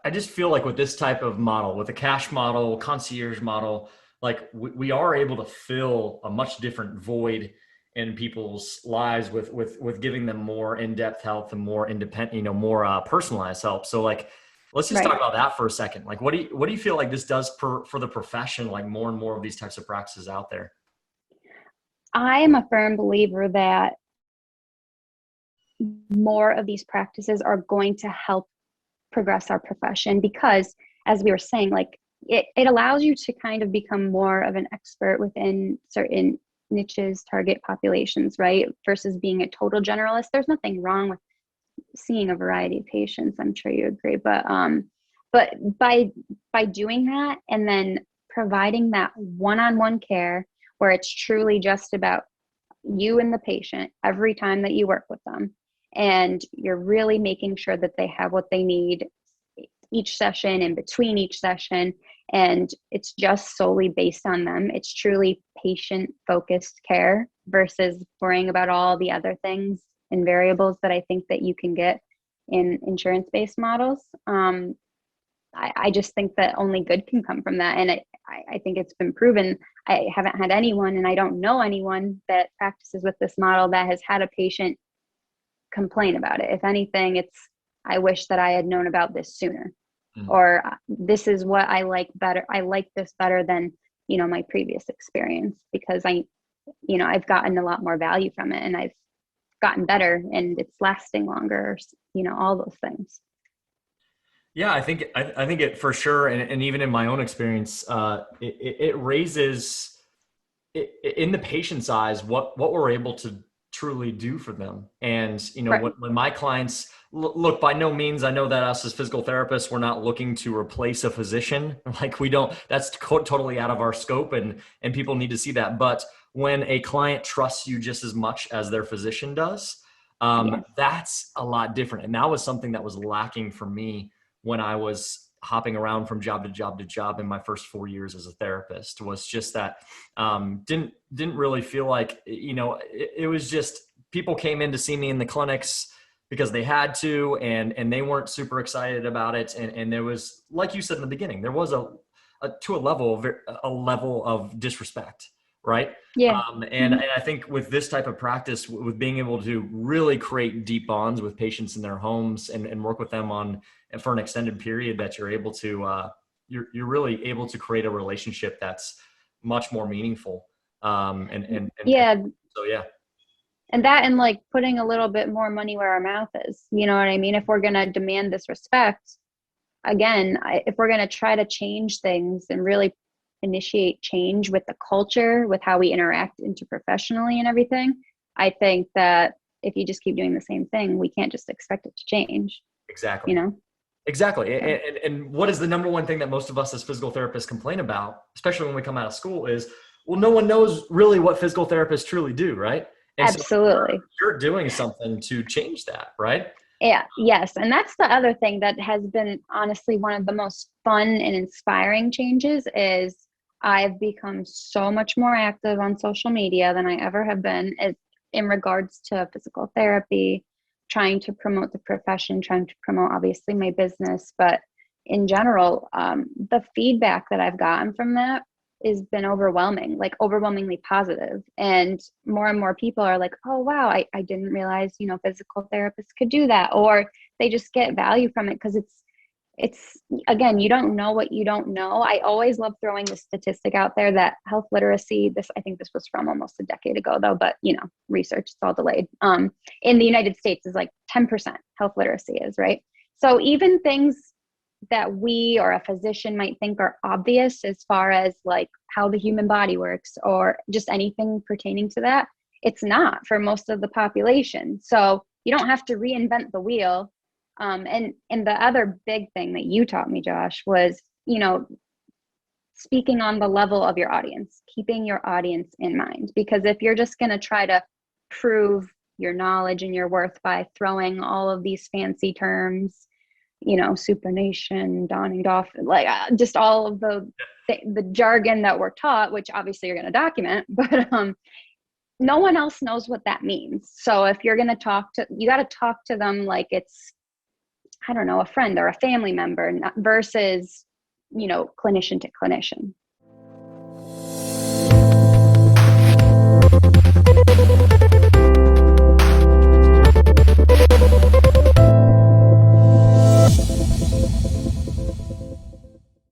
I just feel like with this type of model, with a cash model, concierge model, like we are able to fill a much different void in people's lives with giving them more in-depth help and more independent, more personalized help. So like, let's just talk Right. about that for a second. Like, what do you feel like this does for the profession? Like more and more of these types of practices out there. I am a firm believer that more of these practices are going to help progress our profession because, as we were saying, like it allows you to kind of become more of an expert within certain niches, target populations, right? Versus being a total generalist. There's nothing wrong with seeing a variety of patients. I'm sure you agree, but by doing that and then providing that one-on-one care where it's truly just about you and the patient every time that you work with them, and you're really making sure that they have what they need each session and between each session, and it's just solely based on them. It's truly patient focused care versus worrying about all the other things and variables that I think that you can get in insurance based models. I just think that only good can come from that, and I think it's been proven. I haven't had anyone, and I don't know anyone that practices with this model that has had a patient complain about it. If anything, it's, I wish that I had known about this sooner, or this is what I like better. I like this better than, my previous experience, because I've gotten a lot more value from it, and I've gotten better, and it's lasting longer, all those things. Yeah, I think it for sure, and even in my own experience, it raises in the patient's eyes what we're able to truly do for them. And Right. when my clients look, by no means, I know that us as physical therapists, we're not looking to replace a physician. Like we don't, that's totally out of our scope, and people need to see that. But when a client trusts you just as much as their physician does, Yeah. that's a lot different. And that was something that was lacking for me when I was hopping around from job to job to job in my first 4 years as a therapist. Was just that didn't really feel like, it was just people came in to see me in the clinics because they had to, and they weren't super excited about it. And there was, like you said in the beginning, there was a to a level of disrespect, right? Yeah. And Mhm. I think with this type of practice, with being able to really create deep bonds with patients in their homes, and work with them on, and for an extended period, that you're able to, you're really able to create a relationship that's much more meaningful. And Yeah. so, yeah. And that, and like putting a little bit more money where our mouth is, you know what I mean? If we're going to demand this respect, again, if we're going to try to change things and really initiate change with the culture, with how we interact interprofessionally and everything, I think that if you just keep doing the same thing, we can't just expect it to change, you Exactly. know? Exactly. So And what is the number one thing that most of us as physical therapists complain about, especially when we come out of school, is, well, no one knows really what physical therapists truly do, right? And so absolutely. you're doing something to change that, right? Yeah, yes. And that's the other thing that has been honestly one of the most fun and inspiring changes is I've become so much more active on social media than I ever have been in regards to physical therapy, trying to promote the profession, trying to promote obviously my business, but in general, the feedback that I've gotten from that has been overwhelming, like overwhelmingly positive. And more people are like, oh, wow, I didn't realize, physical therapists could do that. Or they just get value from it because it's, again, you don't know what you don't know. I always love throwing the statistic out there that health literacy, I think this was from almost a decade ago though, but research, it's all delayed. In the United States is like 10% health literacy is, right? So even things that we or a physician might think are obvious as far as like how the human body works or just anything pertaining to that, it's not for most of the population. So you don't have to reinvent the wheel. And the other big thing that you taught me, Josh, was, speaking on the level of your audience, keeping your audience in mind. Because if you're just going to try to prove your knowledge and your worth by throwing all of these fancy terms, supination, donning off, like just all of the jargon that we're taught, which obviously you're going to document, but no one else knows what that means. So if you're going to you got to talk to them like it's I don't know, a friend or a family member versus, clinician to clinician.